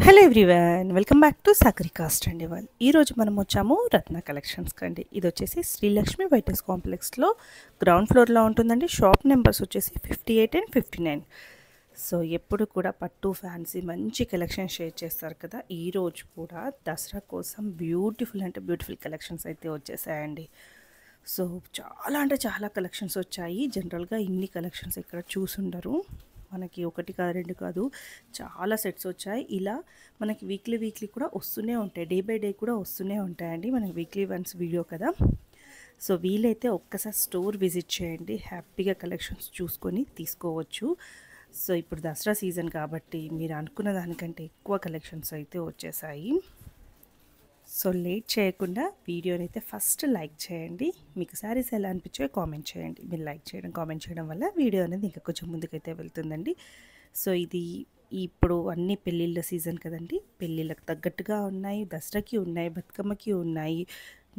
Hello everyone, welcome back to Sagarika study one. ఈరోజు మనం వచ్చాము రత్న కలెక్షన్స్కి అండి. ఇది వచ్చేసి శ్రీలక్ష్మి వైటస్ కాంప్లెక్స్లో గ్రౌండ్ ఫ్లోర్లో ఉంటుందండి. షాప్ నెంబర్స్ వచ్చేసి 58 అండ్ 59. సో ఎప్పుడు కూడా పట్టు ఫ్యాన్సీ మంచి కలెక్షన్ షేర్ చేస్తారు కదా. ఈరోజు కూడా దసరా కోసం బ్యూటిఫుల్ అంటే బ్యూటిఫుల్ కలెక్షన్స్ అయితే వచ్చేసాయండి. సో చాలా అంటే చాలా కలెక్షన్స్ వచ్చాయి. జనరల్గా ఇన్ని కలెక్షన్స్ ఇక్కడ చూసుండరు. మనకి ఒకటి కాదు, రెండు కాదు, చాలా సెట్స్ వచ్చాయి. ఇలా మనకి వీక్లీ కూడా వస్తూనే ఉంటాయి. డే బై డే కూడా వస్తూనే ఉంటాయండి. మనకి వీక్లీ వన్స్ వీడియో కదా. సో వీలైతే ఒక్కసారి స్టోర్ విజిట్ చేయండి. హ్యాపీగా కలెక్షన్స్ చూసుకొని తీసుకోవచ్చు. సో ఇప్పుడు దసరా సీజన్ కాబట్టి మీరు అనుకున్న దానికంటే ఎక్కువ కలెక్షన్స్ అయితే వచ్చేసాయి. సో లేట్ చేయకుండా వీడియోని అయితే ఫస్ట్ లైక్ చేయండి. మీకు శారీస్ ఎలా అనిపించాయో కామెంట్ చేయండి. మీరు లైక్ చేయడం, కామెంట్ చేయడం వల్ల వీడియో అనేది ఇంకా కొంచెం ముందుకైతే వెళ్తుందండి. సో ఇది ఇప్పుడు అన్ని పెళ్ళిళ్ళ సీజన్ కదండి. పెళ్ళిళ్ళకి తగ్గట్టుగా ఉన్నాయి, దసరాకి ఉన్నాయి, బతుకమ్మకి ఉన్నాయి,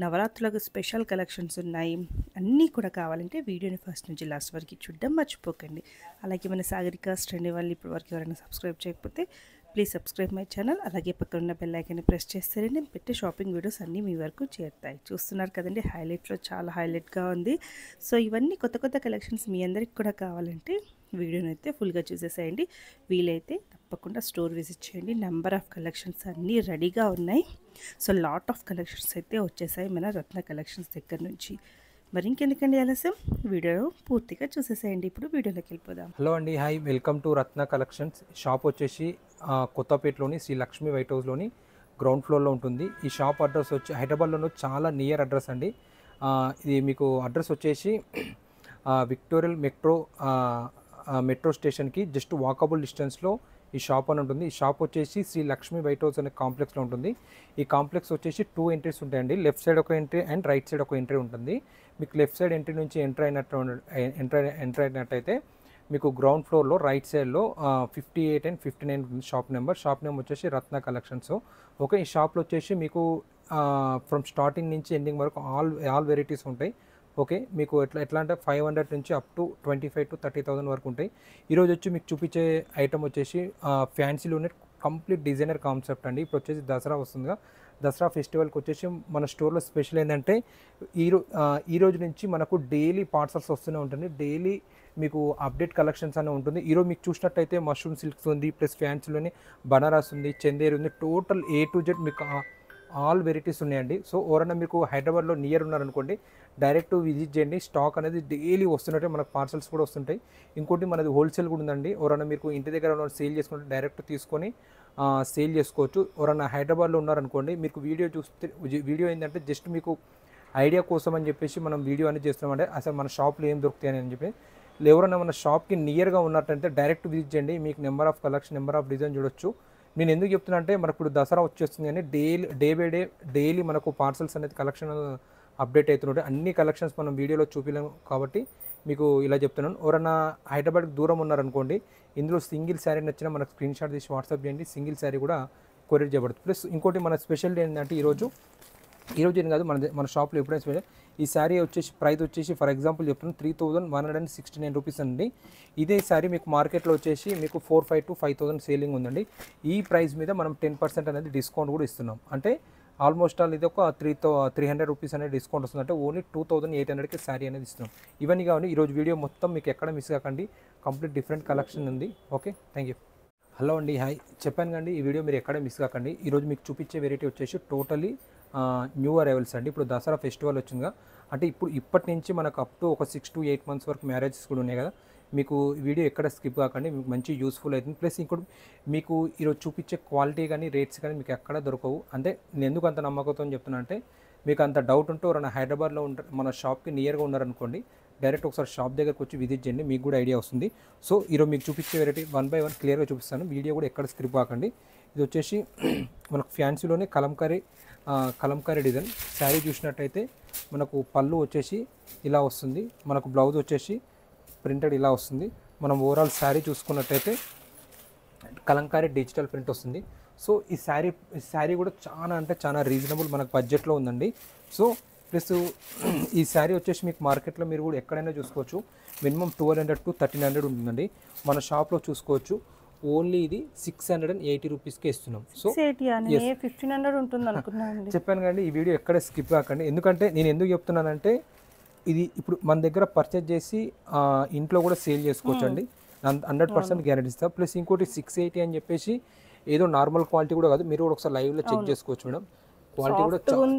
నవరాత్రులకు స్పెషల్ కలెక్షన్స్ ఉన్నాయి. అన్నీ కూడా కావాలంటే వీడియోని ఫస్ట్ నుంచి లాస్ట్ వరకు చూడడం మర్చిపోకండి. అలాగే మన సాగరికా స్టండి వాళ్ళు ఇప్పటి వరకు ఎవరైనా సబ్స్క్రైబ్ చేయకపోతే ప్లీజ్ సబ్స్క్రైబ్ మై ఛానల్. అలాగే పక్కన ఉన్న బెల్ ఐకాన్ని ప్రెస్ చేస్తే నేను పెట్టే షాపింగ్ వీడియోస్ అన్నీ మీ వరకు చేరుతాయి. చూస్తున్నారు కదండి, హైలైట్లో చాలా హైలైట్గా ఉంది. సో ఇవన్నీ కొత్త కొత్త కలెక్షన్స్ మీ అందరికి కూడా కావాలంటే వీడియోని అయితే ఫుల్గా చూసేసేయండి. వీలైతే తప్పకుండా స్టోర్ విజిట్ చేయండి. నెంబర్ ఆఫ్ కలెక్షన్స్ అన్నీ రెడీగా ఉన్నాయి. సో లాట్ ఆఫ్ కలెక్షన్స్ అయితే వచ్చేసాయి మన రత్న కలెక్షన్స్ దగ్గర నుంచి. మరి ఇంకెందుకండి ఆలస్యం, వీడియో పూర్తిగా చూసేసేయండి. ఇప్పుడు వీడియోలోకి వెళ్ళిపోదాం. హలో అండి, hi, welcome to Ratna collections. Shop వచ్చేసి కొత్తపేటలోని శ్రీ లక్ష్మీ వైట్ హౌస్లోని గ్రౌండ్ ఫ్లోర్లో ఉంటుంది. ఈ షాప్ అడ్రస్ వచ్చి హైదరాబాద్లోని చాలా నియర్ అడ్రస్ అండి. ఇది మీకు అడ్రస్ వచ్చేసి విక్టోరియల్ మెట్రో స్టేషన్కి జస్ట్ వాకబుల్ డిస్టెన్స్లో ఈ షాప్ అని ఉంటుంది. ఈ షాప్ వచ్చేసి శ్రీ లక్ష్మీ వైట్ హౌస్ అనే కాంప్లెక్స్లో ఉంటుంది. ఈ కాంప్లెక్స్ వచ్చేసి 2 ఎంట్రీస్ ఉంటాయండి. లెఫ్ట్ సైడ్ ఒక ఎంట్రీ అండ్ రైట్ సైడ్ ఒక ఎంట్రీ ఉంటుంది. మీకు లెఫ్ట్ సైడ్ ఎంట్రీ నుంచి ఎంటర్ అయినట్టయితే మీకు గ్రౌండ్ ఫ్లోర్లో రైట్ సైడ్లో 58 అండ్ 59 ఉంటుంది షాప్ నెంబర్. షాప్ నేమ్ వచ్చేసి రత్న కలెక్షన్స్. ఓకే, ఈ షాప్లో వచ్చేసి మీకు ఫ్రమ్ స్టార్టింగ్ నుంచి ఎండింగ్ వరకు ఆల్ వెరైటీస్ ఉంటాయి. ఓకే, మీకు ఎట్లా అంటే 500 నుంచి అప్ టు 25,000 to 30,000 వరకు ఉంటాయి. ఈరోజు వచ్చి మీకు చూపించే ఐటమ్ వచ్చేసి ఫ్యాన్సీలోనే కంప్లీట్ డిజైనర్ కాన్సెప్ట్ అండి. ఇప్పుడు వచ్చేసి దసరా వస్తుందిగా, దసరా ఫెస్టివల్కి వచ్చేసి మన స్టోర్లో స్పెషల్ ఏంటంటే ఈ రోజు నుంచి మనకు డైలీ పార్సల్స్ వస్తూనే ఉంటుంది. డైలీ మీకు అప్డేట్ కలెక్షన్స్ అనే ఉంటుంది. ఈరోజు మీకు చూసినట్టయితే మష్రూమ్ సిల్క్స్ ఉంది, ప్లస్ ఫ్యాన్సీలోనే బనారస్ ఉంది, చందేరి ఉంది, టోటల్ A to Z మీకు ఆల్ వెరైటీస్ ఉన్నాయండి. సో ఎవరైనా మీకు హైదరాబాద్లో నియర్ ఉన్నారనుకోండి, డైరెక్ట్ విజిట్ చేయండి. స్టాక్ అనేది డైలీ వస్తున్నట్టే మనకు పార్సల్స్ కూడా వస్తుంటాయి. ఇంకోటి మనది హోల్సేల్ కూడా ఉందండి. ఎవరైనా మీకు ఇంటి దగ్గర సేల్ చేసుకుంటే డైరెక్ట్ తీసుకొని సేల్ చేసుకోవచ్చు. ఎవరైనా హైదరాబాద్లో ఉన్నారనుకోండి, మీకు వీడియో ఏంటంటే జస్ట్ మీకు ఐడియా కోసం అని చెప్పేసి మనం వీడియో అనేది చేస్తున్నామంటే అసలు మన షాప్లో ఏం దొరుకుతాయి అని చెప్పి. ఎవరైనా మన షాప్కి నియర్గా ఉన్నట్టయితే డైరెక్ట్ విజిట్ చేయండి. మీకు number of collection, number of design చూడొచ్చు. నేను ఎందుకు చెప్తున్నా అంటే మనకు ఇప్పుడు దసరా వచ్చేస్తుంది కానీ డే బై డే డైలీ మనకు పార్సల్స్ అనేది కలెక్షన్ అప్డేట్ అవుతుంటాయి. అన్ని కలెక్షన్స్ మనం వీడియోలో చూపించలేము కాబట్టి మీకు ఇలా చెప్తున్నాను. ఎవరైనా హైదరాబాద్కి దూరం ఉన్నారనుకోండి, ఇందులో సింగిల్ శారీ నచ్చినా మనకు స్క్రీన్ షాట్ తీసి వాట్సాప్ చేయండి. సింగిల్ శారీ కూడా కొరియర్ చేయబడుతుంది. ప్లస్ ఇంకోటి మన స్పెషల్ ఏంటంటే ఈరోజు ఏం కాదు, మన షాప్లో ఎప్పుడైనా స్పెషల్ ఈ శారీ వచ్చేసి ప్రైస్ వచ్చేసి ఫర్ ఎగ్జాంపుల్ చెప్తున్నాను 3,169 రూపీస్ అండి. ఇదే శారీ మీకు మార్కెట్లో వచ్చేసి మీకు 4,500 to 5,000 సేలింగ్ ఉందండి. ఈ ప్రైస్ మీద మనం 10% అనేది డిస్కౌంట్ కూడా ఇస్తున్నాం. అంటే ఆల్మోస్ట్ ఆల్ ఇది ఒక 300 రూపీస్ అనేది డిస్కౌంట్ వస్తుంది. అంటే ఓన్లీ 2,800కి శారీ అనేది ఇస్తున్నాం. ఇవన్నీ కావాలి. ఈరోజు వీడియో మొత్తం మీకు ఎక్కడ మిస్ కాకండి, కంప్లీట్ డిఫరెంట్ కలెక్షన్ ఉంది. Okay, thank you. హలో అండి, హాయ్, చెప్పాను కండి ఈ వీడియో మీరు ఎక్కడ మిస్ కాకండి. ఈరోజు మీకు చూపించే వెరైటీ వచ్చేసి టోటలీ న్యూ అరైవల్స్ అండి. ఇప్పుడు దసరా ఫెస్టివల్ వచ్చిందిగా, అంటే ఇప్పటి నుంచి మనకు అప్ టు ఒక 6 to 8 months వరకు మ్యారేజెస్ కూడా ఉన్నాయి కదా. మీకు వీడియో ఎక్కడ స్కిప్ కాకండి, మీకు మంచి యూస్ఫుల్ అవుతుంది. ప్లస్ ఇంకోటి మీకు ఈరోజు చూపించే క్వాలిటీ కానీ రేట్స్ కానీ మీకు ఎక్కడ దొరకవు. అంటే నేను ఎందుకు అంత నమ్మకంతో చెప్తున్నా అంటే, మీకు అంత డౌట్ ఉంటే ఎవరైనా హైదరాబాద్లో మన షాప్కి నియర్గా ఉన్నారనుకోండి, డైరెక్ట్ ఒకసారి షాప్ దగ్గరకు వచ్చి విజిట్ చేయండి, మీకు కూడా ఐడియా వస్తుంది. సో ఈరోజు మీకు చూపించే వెరైటీ 1 by 1 క్లియర్గా చూపిస్తాను. వీడియో కూడా ఎక్కడ స్క్రిప్ కాకండి. ఇది వచ్చేసి మనకు ఫ్యాన్సీలోనే కలంకారీ డిజైన్ శారీ చూసినట్టయితే మనకు పళ్ళు వచ్చేసి ఇలా వస్తుంది, మనకు బ్లౌజ్ వచ్చేసి ప్రింటెడ్ ఇలా వస్తుంది. మనం ఓవరాల్ శారీ చూసుకున్నట్టయితే కలంకారీ డిజిటల్ ప్రింట్ వస్తుంది. సో ఈ శారీ కూడా చాలా అంటే చాలా రీజనబుల్ మనకు బడ్జెట్లో ఉందండి. సో ప్లస్ ఈ శారీ వచ్చేసి మీకు మార్కెట్లో మీరు కూడా ఎక్కడైనా చూసుకోవచ్చు. మినిమం 1,200 to 1,300 ఉంటుందండి. మన షాప్లో చూసుకోవచ్చు. ఓన్లీ ఇది 680 రూపీస్కి ఇస్తున్నాం. సో 1500 ఉంటుంది అనుకున్నాను. చెప్పాను కదండి, ఈ వీడియో ఎక్కడ స్కిప్ కాకండి. ఎందుకంటే నేను ఎందుకు చెప్తున్నానంటే ఇది ఇప్పుడు మన దగ్గర పర్చేజ్ చేసి ఇంట్లో కూడా సేల్ చేసుకోవచ్చు అండి. 100% గ్యారెంటీ ఇస్తా. ప్లస్ ఇంకోటి 680 అని చెప్పేసి ఏదో నార్మల్ క్వాలిటీ కూడా కాదు, మీరు కూడా ఒకసారి లైవ్లో చెక్ చేసుకోవచ్చు మేడం. క్వాలిటీ కూడా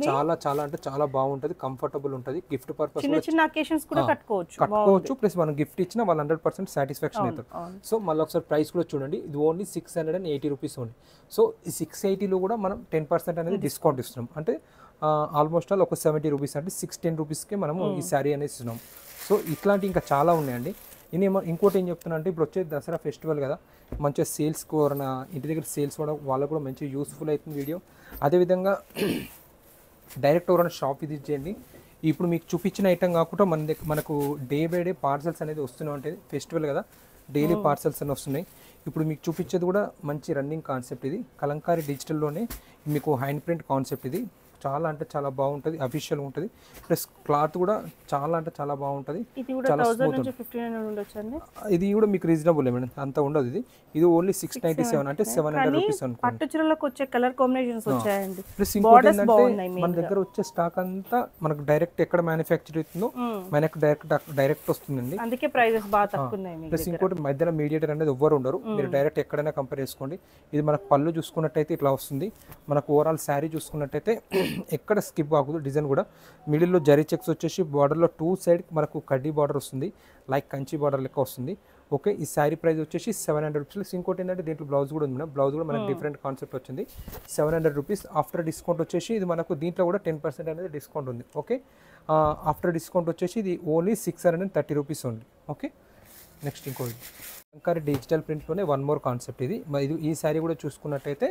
చాలా చాలా అంటే చాలా బాగుంటుంది, కంఫర్టబుల్ ఉంటుంది. గిఫ్ట్ పర్పస్ చిన్న అకేషన్స్ కూడా కట్టుకోవచ్చు. ప్లస్ మనం గిఫ్ట్ ఇచ్చినా వాళ్ళు 100% సాటిస్ఫాక్షన్ అవుతారు. సో మళ్ళీ ఒకసారి ప్రైస్ కూడా చూడండి, ఇది ఓన్లీ 680 రూపీస్ ఓన్లీ. సో ఈ 680లో కూడా మనం 10% అనేది డిస్కౌంట్ ఇస్తున్నాం. అంటే ఆల్మోస్ట్ ఆల్ ఒక 70 రూపీస్ అంటే 610 రూపీస్కే మనము ఈ శారీ అనేది ఇస్తున్నాం. సో ఇట్లాంటి ఇంకా చాలా ఉన్నాయండి. ఇంకోటి ఏం చెప్తున్నా అంటే ఇప్పుడు వచ్చే దసరా ఫెస్టివల్ కదా, మంచిగా సేల్స్ కోరన ఇంటి దగ్గర సేల్స్ కూడా వాళ్ళకు కూడా మంచిగా యూస్ఫుల్ అవుతుంది వీడియో. అదేవిధంగా డైరెక్ట్ ఎవరైనా షాప్ విజిట్ చేయండి. ఇప్పుడు మీకు చూపించిన ఐటమ్ కాకుండా మనకు డే బై డే పార్సల్స్ అనేది వస్తూనే ఉంటాయి. ఫెస్టివల్ కదా, డైలీ పార్సల్స్ అని వస్తున్నాయి. ఇప్పుడు మీకు చూపించేది కూడా మంచి రన్నింగ్ కాన్సెప్ట్. ఇది కలంకారీ డిజిటల్లోనే మీకు హ్యాండ్ ప్రింట్ కాన్సెప్ట్. ఇది చాలా అంటే చాలా బాగుంటుంది, అఫీషియల్గా ఉంటుంది. ప్లస్ క్లాత్ కూడా చాలా అంటే చాలా బాగుంటుంది, చాలా స్మూత్ ఉంటుంది. ఇది కూడా మీకు రీజనబుల్ మేడం, అంత ఉండదు. ఇది ఓన్లీ 697 అంటే 700 రూపీస్ అనుకోండి. పట్టు చీరలకు వచ్చే కలర్ కాంబినేషన్స్ వచ్చాయండి. ప్లస్ ఇంకోటి ఏంటంటే మన దగ్గర వచ్చే స్టాక్ అంతా మనకు డైరెక్ట్ ఎక్కడ మ్యానుఫ్యాక్చర్ అవుతుందో మనకు డైరెక్ట్ వస్తుందండి. అందుకే ప్రైసెస్ బాగా తక్కువ ఉన్నాయి. ప్లస్ ఇంకోటి మధ్యలో మీడియేటర్ అనేది ఎవ్వరు ఉండరు, మీరు డైరెక్ట్ ఎక్కడైనా కంపేర్ చేసుకోండి. ఇది మనకు పళ్ళు చూసుకున్నట్టయితే ఇట్లా వస్తుంది. మనకు ఓవరాల్ శారీ చూసుకున్నట్టయితే ఎక్కడ స్కిప్ కాకూడదు. డిజైన్ కూడా మిడిల్లో జరీ చెక్స్ వచ్చేసి బార్డర్లో 2 సైడ్ మనకు కడ్డీ బార్డర్ వస్తుంది, లైక్ కంచి బార్డర్ లెక్క వస్తుంది. ఓకే, ఈ శారీ ప్రైస్ వచ్చేసి 700 రూపీస్. ఇంకోటి ఏంటంటే దీంట్లో బ్లౌజ్ కూడా ఉంది మేడం. బ్లౌజ్ కూడా మనకు డిఫరెంట్ కాన్సెప్ట్ వచ్చింది. 700 రూపీస్. ఆఫ్టర్ డిస్కౌంట్ వచ్చేసి ఇది మనకు దీంట్లో కూడా 10% అనేది డిస్కౌంట్ ఉంది. ఓకే, ఆఫ్టర్ డిస్కౌంట్ వచ్చేసి ఇది ఓన్లీ 630 రూపీస్ ఉంది. ఓకే, నెక్స్ట్ ఇంకోటి కలంకారీ డిజిటల్ ప్రింట్లోనే వన్ మోర్ కాన్సెప్ట్. ఇది ఈ శారీ కూడా చూసుకున్నట్టయితే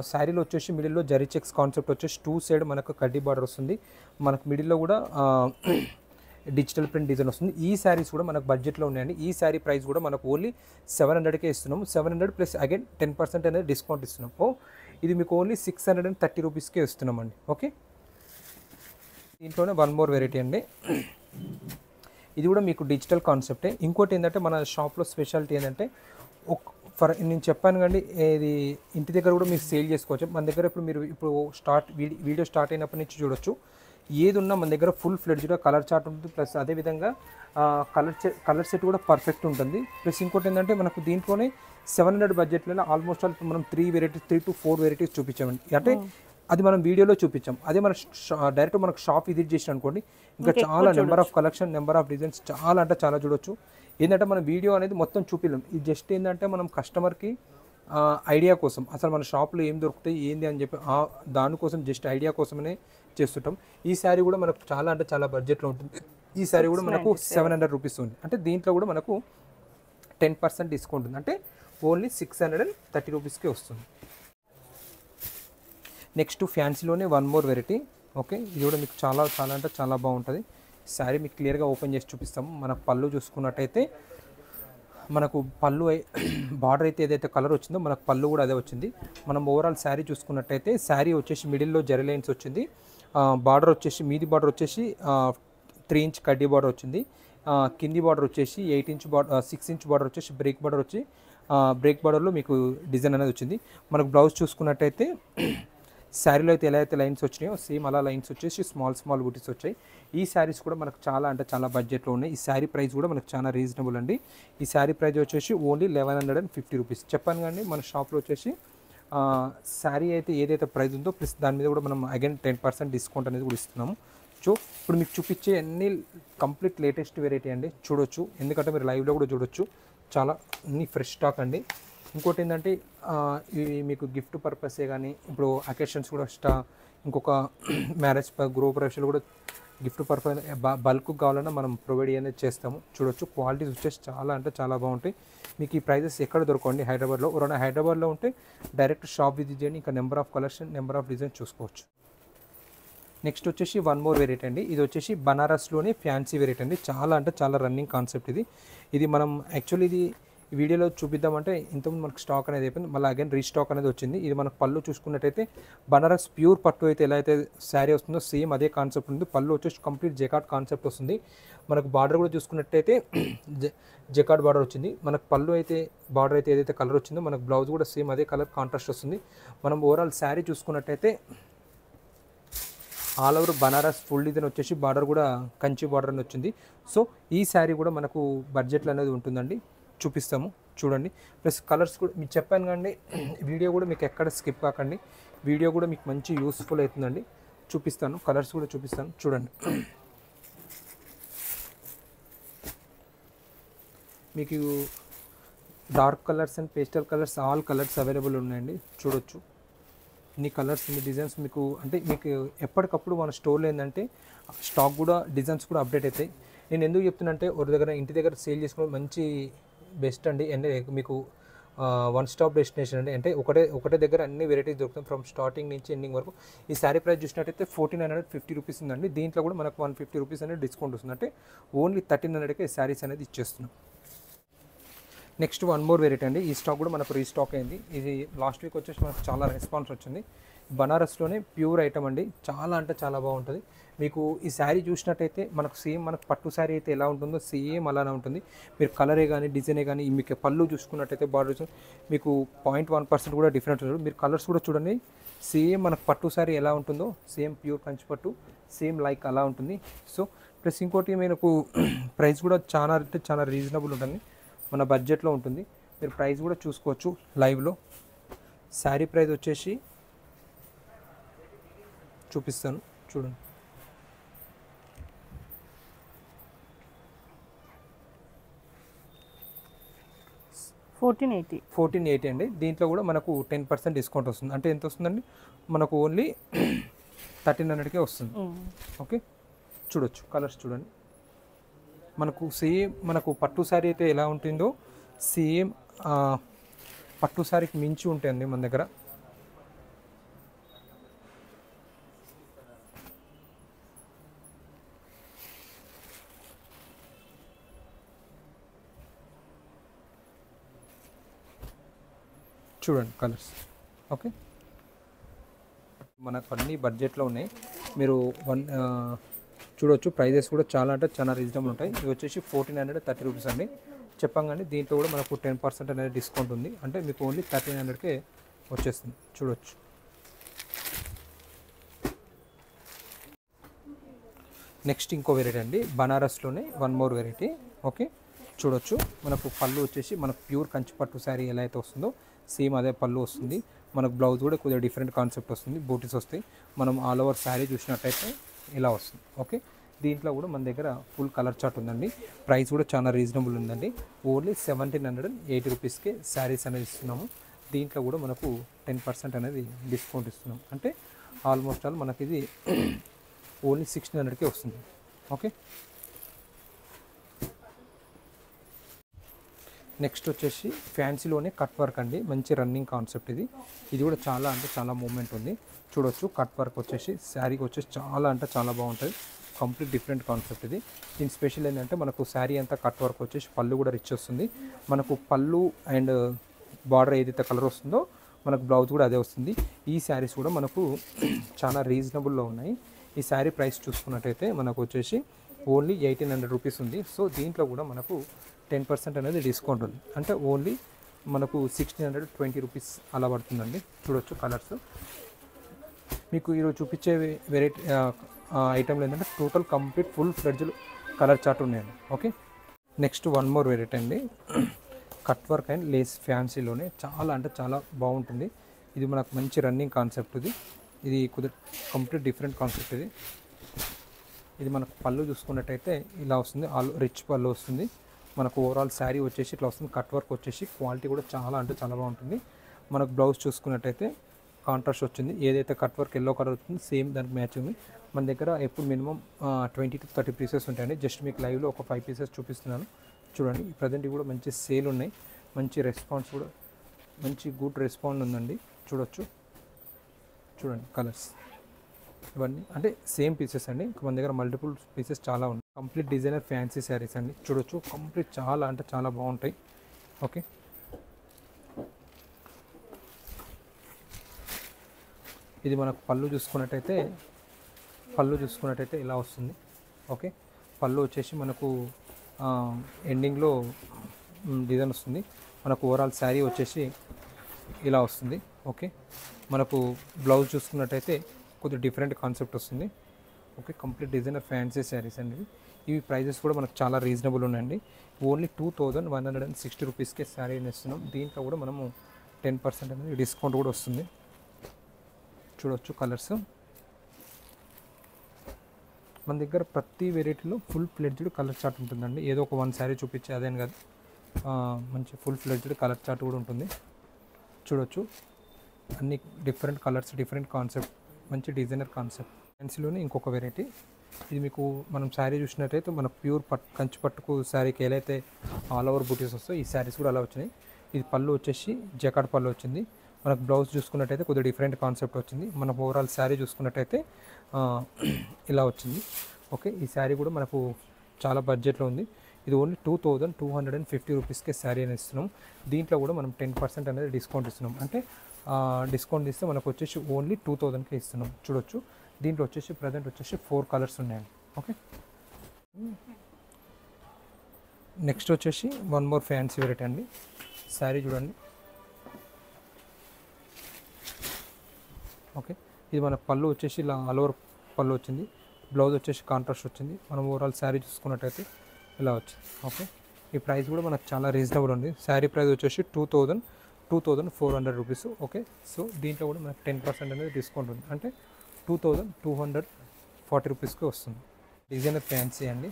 శారీలో వచ్చేసి మిడిల్లో జరీ చెక్స్ కాన్సెప్ట్ వచ్చేసి 2 సైడ్ మనకు కడ్డీ బార్డర్ వస్తుంది. మనకు మిడిల్లో కూడా డిజిటల్ ప్రింట్ డిజైన్ వస్తుంది. ఈ శారీస్ కూడా మనకు బడ్జెట్లో ఉన్నాయండి. ఈ శారీ ప్రైస్ కూడా మనకు ఓన్లీ 700కే ఇస్తున్నాము. 700 ప్లస్ అగైన్ 10% అనేది డిస్కౌంట్ ఇస్తున్నాం. ఇది మీకు ఓన్లీ 630 రూపీస్కే ఇస్తున్నామండి. ఓకే, దీంట్లోనే వన్ మోర్ వెరైటీ అండి. ఇది కూడా మీకు డిజిటల్ కాన్సెప్టే. ఇంకోటి ఏంటంటే మన షాప్లో స్పెషాలిటీ ఏంటంటే నేను చెప్పాను కండి, ఇది ఇంటి దగ్గర కూడా మీరు సేల్ చేసుకోవచ్చు. మన దగ్గర ఇప్పుడు వీడియో స్టార్ట్ అయినప్పటి నుంచి చూడొచ్చు, ఏది ఉన్నా మన దగ్గర ఫుల్ ఫ్లెడ్జ్గా కలర్ చార్ట్ ఉంటుంది. ప్లస్ అదేవిధంగా కలర్ సెట్ కూడా పర్ఫెక్ట్ ఉంటుంది. ప్లస్ ఇంకోటి ఏంటంటే మనకు దీంట్లోనే 700 బడ్జెట్లో ఆల్మోస్ట్ ఆల్ మనం 3 to 4 వెరైటీస్ చూపించామండి. అంటే అది మనం వీడియోలో చూపించాం. అదే మన డైరెక్ట్ మనకు షాప్ విజిట్ చేసిన అనుకోండి, ఇంకా చాలా number of collection, number of designs చాలా అంటే చాలా చూడొచ్చు. ఏంటంటే మన వీడియో అనేది మొత్తం చూపిలేం. ఇది జస్ట్ ఏంటంటే మనం కస్టమర్కి ఐడియా కోసం, అసలు మన షాప్లో ఏం దొరుకుతాయి ఏంది అని చెప్పి దానికోసం జస్ట్ ఐడియా కోసమనే చేస్తుంటాం. ఈ శారీ కూడా మనకు చాలా అంటే చాలా బడ్జెట్లో ఉంటుంది. ఈ శారీ కూడా మనకు 700 రూపీస్ ఉంది. అంటే దీంట్లో కూడా మనకు 10% డిస్కౌంట్ ఉంది. అంటే ఓన్లీ 630 రూపీస్కే వస్తుంది. నెక్స్ట్ ఫ్యాన్సీలోనే వన్ మోర్ వెరైటీ. ఓకే, ఇది కూడా మీకు చాలా చాలా అంటే చాలా బాగుంటుంది. శారీ మీకు క్లియర్గా ఓపెన్ చేసి చూపిస్తాము. మనకు పళ్ళు చూసుకున్నట్టయితే మనకు పళ్ళు బార్డర్ అయితే ఏదైతే కలర్ వచ్చిందో మనకు పళ్ళు కూడా అదే వచ్చింది. మనం ఓవరాల్ శారీ చూసుకున్నట్టయితే శారీ వచ్చేసి మిడిల్లో జరీ లైన్స్ వచ్చింది. బార్డర్ వచ్చేసి మీది బార్డర్ వచ్చేసి 3 ఇంచ్ కడ్డీ బార్డర్ వచ్చింది. కింది బార్డర్ వచ్చేసి 8 ఇంచ్ బార్డర్, 6 ఇంచ్ బార్డర్ వచ్చేసి బ్రేక్ బార్డర్ వచ్చి బ్రేక్ బార్డర్లో మీకు డిజైన్ అనేది వచ్చింది. మనకు బ్లౌజ్ చూసుకున్నట్టయితే శారీలో అయితే ఎలా అయితే లైన్స్ వచ్చినాయో సేమ్ అలా లైన్స్ వచ్చేసి స్మాల్ బూటీస్ వచ్చాయి. ఈ శారీస్ కూడా మనకు చాలా అంటే చాలా బడ్జెట్లో ఉన్నాయి. ఈ శారీ ప్రైస్ కూడా మనకు చాలా రీజనబుల్ అండి. ఈ శారీ ప్రైస్ వచ్చేసి ఓన్లీ 1150 రూపీస్. చెప్పాను కానీ మన షాప్లో వచ్చేసి శారీ అయితే ఏదైతే ప్రైస్ ఉందో ప్లస్ దాని మీద కూడా మనం అగైన్ 10% డిస్కౌంట్ అనేది కూడా ఇస్తున్నాము. సో ఇప్పుడు మీకు చూపించే అన్ని కంప్లీట్ లేటెస్ట్ వెరైటీ అండి, చూడొచ్చు. ఎందుకంటే మీరు లైవ్లో కూడా చూడొచ్చు, చాలా అన్ని ఫ్రెష్ స్టాక్ అండి. ఇంకోటి ఏంటంటే ఇవి మీకు గిఫ్ట్ పర్పసే కానీ ఇప్పుడు అకేషన్స్ కూడా ఇంకొక మ్యారేజ్ గృహప్రవేశాలు కూడా గిఫ్ట్ పర్పస్ బల్క్ కావాలన్నా మనం ప్రొవైడ్ అనేది చేస్తాము. చూడొచ్చు, క్వాలిటీస్ వచ్చేసి చాలా అంటే చాలా బాగుంటాయి. మీకు ఈ ప్రైజెస్ ఎక్కడ దొరకండి హైదరాబాద్లో. ఎవరైనా హైదరాబాద్లో ఉంటే డైరెక్ట్ షాప్ విజిట్ చేయండి. ఇంకా number of collection, number of design చూసుకోవచ్చు. నెక్స్ట్ వచ్చేసి వన్ మోర్ వెరైటీ అండి. ఇది వచ్చేసి బనారస్లోని ఫ్యాన్సీ వెరైటీ అండి. చాలా అంటే చాలా రన్నింగ్ కాన్సెప్ట్ ఇది మనం యాక్చువల్లీ ఇది వీడియోలో చూపిద్దామంటే ఇంతకుముందు మనకు స్టాక్ అనేది అయిపోయింది, మళ్ళీ అగైన్ రీస్టాక్ అనేది వచ్చింది. ఇది మనకు పళ్ళు చూసుకున్నట్టయితే బనారస్ ప్యూర్ పట్టు అయితే ఎలా అయితే శారీ వస్తుందో సేమ్ అదే కాన్సెప్ట్ ఉంది. పళ్ళు వచ్చేసి కంప్లీట్ జెకాట్ కాన్సెప్ట్ వస్తుంది. మనకు బార్డర్ కూడా చూసుకున్నట్టయితే జకార్డ్ బార్డర్ వచ్చింది. మనకు పళ్ళు అయితే బార్డర్ అయితే ఏదైతే కలర్ వచ్చిందో మనకు బ్లౌజ్ కూడా సేమ్ అదే కలర్ కాంట్రాస్ట్ వస్తుంది. మనం ఓవరాల్ శారీ చూసుకున్నట్టయితే all over Banaras full design వచ్చేసి బార్డర్ కూడా కంచి బార్డర్ అని వచ్చింది. సో ఈ శారీ కూడా మనకు బడ్జెట్లో అనేది ఉంటుందండి, చూపిస్తాము చూడండి. ప్లస్ కలర్స్ కూడా మీకు చెప్పాను కానీ వీడియో కూడా మీకు ఎక్కడ స్కిప్ కాకండి, వీడియో కూడా మీకు మంచి యూస్ఫుల్ అవుతుందండి. చూపిస్తాను, కలర్స్ కూడా చూపిస్తాను చూడండి. మీకు dark colours and pastel colours all colours available ఉన్నాయండి. చూడొచ్చు ఇన్ని కలర్స్ ఇన్ని డిజైన్స్ మీకు, అంటే మీకు ఎప్పటికప్పుడు మన స్టోర్లో ఏంటంటే స్టాక్ కూడా డిజైన్స్ కూడా అప్డేట్ అవుతాయి. నేను ఎందుకు చెప్తున్నంటే ఒక దగ్గర ఇంటి దగ్గర సేల్ చేసుకునే మంచి బెస్ట్ అండి. అంటే మీకు వన్ స్టాప్ డెస్టినేషన్ అండి. అంటే ఒకటే దగ్గర అన్ని వెరైటీస్ దొరుకుతాయి ఫ్రమ్ స్టార్టింగ్ నుంచి ఎండింగ్ వరకు. ఈ శారీ ప్రైస్ చూసినట్టయితే 1450 రూపీస్ ఉందండి. దీంట్లో కూడా మనకు 150 రూపీస్ అనేది డిస్కౌంట్ వస్తుంది. అంటే ఓన్లీ 1300కే శారీస్ అనేది ఇచ్చేస్తున్నాం. నెక్స్ట్ వన్ మోర్ వెరైటీ అండి. ఈ స్టాక్ కూడా మనకు రీస్టాక్ అయింది. ఇది లాస్ట్ వీక్ వచ్చేసి మనకు చాలా రెస్పాన్స్ వచ్చింది. బనారస్లోనే ప్యూర్ ఐటమ్ అండి, చాలా అంటే చాలా బాగుంటుంది. మీకు ఈ శారీ చూసినట్టయితే మనకు సేమ్ మనకు పట్టు శారీ అయితే ఎలా ఉంటుందో సేమ్ అలానే ఉంటుంది. మీరు కలరే కానీ డిజైనే కానీ మీకు పళ్ళు చూసుకున్నట్టయితే బార్డర్ మీకు 0.1% కూడా డిఫరెంట్ ఉంటుంది. మీరు కలర్స్ కూడా చూడండి, సేమ్ మనకు పట్టు శారీ ఎలా ఉంటుందో సేమ్ ప్యూర్ కంచి పట్టు సేమ్ లైక్ అలా ఉంటుంది. సో ప్లస్ ఇంకోటి మనకు ప్రైస్ కూడా చాలా అంటే చాలా రీజనబుల్ ఉంటుంది, మన బడ్జెట్లో ఉంటుంది. మీరు ప్రైస్ కూడా చూసుకోవచ్చు లైవ్లో. శారీ ప్రైస్ వచ్చేసి చూపిస్తాను చూడండి. 1480 అండి. దీంట్లో కూడా మనకు 10% డిస్కౌంట్ వస్తుంది. అంటే ఎంత వస్తుందండి, మనకు ఓన్లీ 1300కే వస్తుంది. ఓకే చూడొచ్చు కలర్స్ చూడండి. మనకు సేమ్ మనకు పట్టు శారీ అయితే ఎలా ఉంటుందో సేమ్ పట్టు శారీకి మించి ఉంటాయండి మన దగ్గర. చూడండి కలర్స్. ఓకే మనకు అన్ని బడ్జెట్లో ఉన్నాయి. మీరు చూడవచ్చు ప్రైజెస్ కూడా చాలా అంటే చాలా రీజనబుల్ ఉంటాయి. ఇది వచ్చేసి 1430 రూపీస్ అండి. చెప్పాం కానీ దీంట్లో కూడా మనకు 10% అనేది డిస్కౌంట్ ఉంది. అంటే మీకు ఓన్లీ 1300కే వచ్చేస్తుంది. చూడవచ్చు నెక్స్ట్ ఇంకో వెరైటీ అండి, బనారస్లోనే వన్ మోర్ వెరైటీ. ఓకే చూడొచ్చు మనకు పళ్ళు వచ్చేసి మనకు ప్యూర్ కంచి పట్టు శారీ ఎలా అయితే వస్తుందో సేమ్ అదే పళ్ళు వస్తుంది. మనకు బ్లౌజ్ కూడా కొద్దిగా డిఫరెంట్ కాన్సెప్ట్ వస్తుంది, బూటీస్ వస్తాయి. మనం ఆల్ ఓవర్ శారీ చూసినట్టయితే ఇలా వస్తుంది. ఓకే దీంట్లో కూడా మన దగ్గర ఫుల్ కలర్ చార్ట్ ఉందండి. ప్రైస్ కూడా చాలా రీజనబుల్ ఉందండి. ఓన్లీ 1780 రూపీస్కే శారీస్ అనేది ఇస్తున్నాము. దీంట్లో కూడా మనకు 10% అనేది డిస్కౌంట్ ఇస్తున్నాం. అంటే ఆల్మోస్ట్ ఆల్ మనకి ఇది ఓన్లీ 1600కే వస్తుంది. ఓకే నెక్స్ట్ వచ్చేసి ఫ్యాన్సీలోనే కట్ వర్క్ అండి, మంచి రన్నింగ్ కాన్సెప్ట్ ఇది. ఇది కూడా చాలా అంటే చాలా మూమెంట్ ఉంది. చూడొచ్చు కట్ వర్క్ వచ్చేసి శారీకి వచ్చేసి చాలా అంటే చాలా బాగుంటుంది. కంప్లీట్ డిఫరెంట్ కాన్సెప్ట్ ఇది. దీని స్పెషల్ ఏంటంటే మనకు శారీ అంతా కట్ వర్క్ వచ్చేసి పళ్ళు కూడా రిచ్ వస్తుంది. మనకు పళ్ళు అండ్ బార్డర్ ఏదైతే కలర్ వస్తుందో మనకు బ్లౌజ్ కూడా అదే వస్తుంది. ఈ శారీస్ కూడా మనకు చాలా రీజనబుల్లో ఉన్నాయి. ఈ శారీ ప్రైస్ చూసుకున్నట్టయితే మనకు వచ్చేసి ఓన్లీ 1800 రూపీస్ ఉంది. సో దీంట్లో కూడా మనకు 10% అనేది డిస్కౌంట్ ఉంది. అంటే ఓన్లీ మనకు 1620 రూపీస్ అలా పడుతుందండి. చూడొచ్చు కలర్స్. మీకు ఈరోజు చూపించే వెరైటీ ఐటెంలో ఏంటంటే total complete full fledged colour chart ఉన్నాయండి. Okay next one more variety అండి, కట్ వర్క్ అండ్ లేస్ ఫ్యాన్సీలోనే చాలా అంటే చాలా బాగుంటుంది. ఇది మనకు మంచి రన్నింగ్ కాన్సెప్ట్. ఇది కొద్దిగా కంప్లీట్ డిఫరెంట్ కాన్సెప్ట్. ఇది మనకు పళ్ళు చూసుకున్నట్టయితే ఇలా వస్తుంది, ఆల్ రిచ్ పళ్ళు వస్తుంది. మనకు ఓవరాల్ శారీ వచ్చేసి ఇట్లా వస్తుంది. కట్ వర్క్ వచ్చేసి క్వాలిటీ కూడా చాలా అంటే చాలా బాగుంటుంది. మనకు బ్లౌజ్ చూసుకున్నట్టయితే కాంట్రాస్ట్ వచ్చింది. ఏదైతే కట్ వర్క్ ఎల్లో కలర్ వచ్చింది సేమ్ దానికి మ్యాచ్ ఉంది. మన దగ్గర ఎప్పుడు మినిమం 20 to 30 పీసెస్ ఉంటాయండి. జస్ట్ మీకు లైవ్లో ఒక 5 పీసెస్ చూపిస్తున్నాను చూడండి. ప్రజెంట్ కూడా మంచి సేల్ ఉన్నాయి, మంచి రెస్పాన్స్ కూడా మంచి గుడ్ రెస్పాన్స్ ఉందండి. చూడొచ్చు చూడండి కలర్స్ ఇవన్నీ అంటే సేమ్ పీసెస్ అండి. మన దగ్గర మల్టిపుల్ పీసెస్ చాలా ఉన్నాయి. కంప్లీట్ డిజైనర్ ఫ్యాన్సీ శారీస్ అండి. చూడొచ్చు కంప్లీట్ చాలా అంటే చాలా బాగుంటాయి. ఓకే ఇది మనకు పళ్ళు చూసుకున్నట్టయితే ఇలా వస్తుంది. ఓకే పళ్ళు వచ్చేసి మనకు ఎండింగ్లో డిజైన్ వస్తుంది. మనకు ఓవరాల్ శారీ వచ్చేసి ఇలా వస్తుంది. ఓకే, మనకు బ్లౌజ్ చూసుకున్నట్టయితే కొద్దిగా డిఫరెంట్ కాన్సెప్ట్ వస్తుంది. Okay, complete designer fancy saris అండి. ఇవి ప్రైజెస్ కూడా మనకు చాలా రీజనబుల్ ఉన్నాయండి. ఓన్లీ 2160 రూపీస్కే శారీ ఇస్తున్నాం. దీంట్లో కూడా మనము 10% అనేది డిస్కౌంట్ కూడా వస్తుంది. చూడవచ్చు కలర్స్. మన దగ్గర ప్రతి వెరైటీలో ఫుల్ ఫ్లెడ్జ్డ్ కలర్ చార్ట్ ఉంటుందండి. ఏదో ఒక వన్ శారీ చూపించే అదేం కాదు, మంచి ఫుల్ ఫ్లెడ్జ్డ్ కలర్ చార్ట్ కూడా ఉంటుంది. చూడవచ్చు అన్ని డిఫరెంట్ కలర్స్, డిఫరెంట్ కాన్సెప్ట్, మంచి డిజైనర్ కాన్సెప్ట్. ఫ్యాన్సీలోనే ఇంకొక వెరైటీ. ఇది మీకు మనం శారీ చూసినట్టయితే మన ప్యూర్ కంచి పట్టుకు శారీకి ఎలా అయితే ఆల్ ఓవర్ బూటీస్ వస్తాయి, ఈ శారీస్ కూడా అలా వచ్చినాయి. ఇది పళ్ళు వచ్చేసి జకాట్ పళ్ళు వచ్చింది. మనకు బ్లౌజ్ చూసుకున్నట్టయితే కొద్దిగా డిఫరెంట్ కాన్సెప్ట్ వచ్చింది. మన ఓవరాల్ శారీ చూసుకున్నట్టయితే ఇలా వచ్చింది. ఓకే, ఈ శారీ కూడా మనకు చాలా బడ్జెట్లో ఉంది. ఇది ఓన్లీ 2250 రూపీస్కే శారీ అని ఇస్తున్నాం. దీంట్లో కూడా మనం 10% అనేది డిస్కౌంట్ ఇస్తున్నాం. అంటే డిస్కౌంట్ ఇస్తే మనకు వచ్చేసి ఓన్లీ 2000కే ఇస్తున్నాం. చూడొచ్చు, దీంట్లో వచ్చేసి ప్రజెంట్ వచ్చేసి 4 కలర్స్ ఉన్నాయండి. ఓకే, నెక్స్ట్ వచ్చేసి వన్ మోర్ ఫ్యాన్సీ వెరైటీ అండి. శారీ చూడండి. ఓకే, ఇది మన పళ్ళు వచ్చేసి ఇలా ఆల్ ఓవర్ పళ్ళు వచ్చింది. బ్లౌజ్ వచ్చేసి కాంట్రాస్ట్ వచ్చింది. మనం ఓవరాల్ శారీ చూసుకున్నట్టయితే ఇలా వచ్చింది. ఓకే, ఈ ప్రైస్ కూడా మనకు చాలా రీజనబుల్ ఉంది. శారీ ప్రైస్ వచ్చేసి 2400 రూపీస్. ఓకే, సో దీంట్లో కూడా మనకు 10% అనేది డిస్కౌంట్ ఉంది. అంటే 2240 రూపీస్కి వస్తుంది. డిజైనర్ ఫ్యాన్సీ అండి.